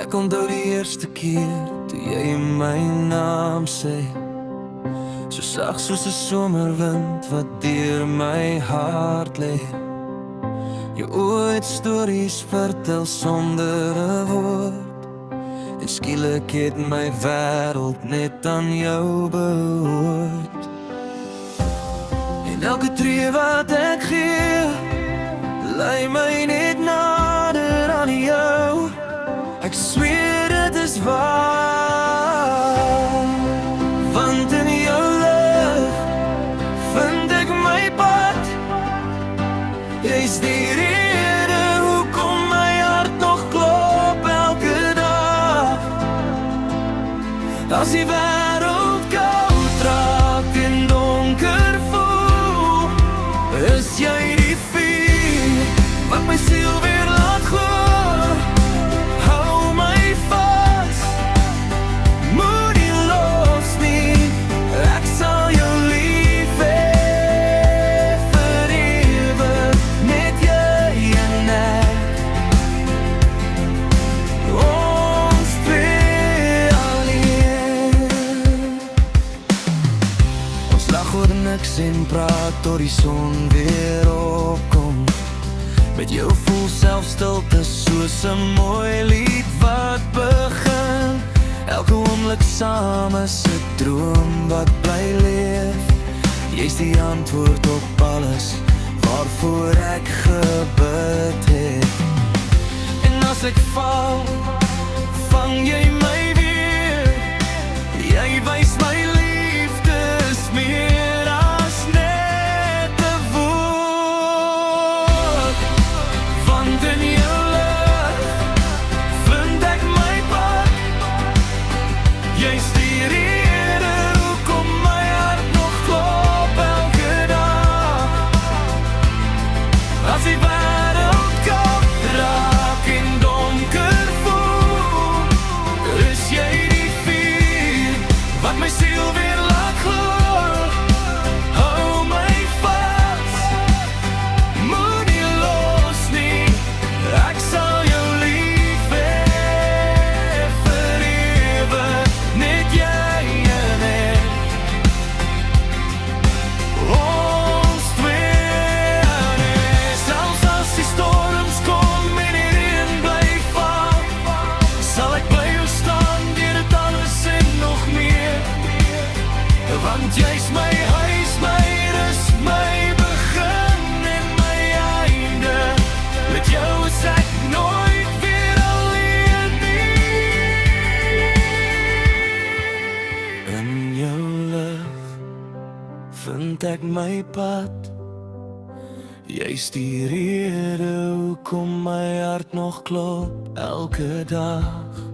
Ek onthou die eerste keer toe jy my naam sê, so sag soos 'n somerwind wat deur my hart lê. Jy ooit stories vertel sonder 'n woord, en skielik het my wêreld net aan jou behoort. En elke tree wat ek gee, lei my net nader aan jou. Ek sweer dit is waar, want in jou lig vind ek my pad. Jy's die rede hoekom my hart nog klop elke dag. As die wêreld koud raak en donker voel, is jy die vuur wat my siel weer laat gloei. En praat tot die son weer opkom. Met jou voel selfs stilte soos 'n mooi lied wat begin. Elke oomblik saam is 'n droom wat bly leef. Jy's die antwoord op alles waarvoor ek gebid het. En as ek val, vang jy my weer. Jy wys my liefde is meer. Want jy's my huis, my rus, my begin en my einde. Met jou is ek nooit weer alleen nie. In jou lig vind ek my pad. Jy's die rede hoekom my hart nog klop elke dag.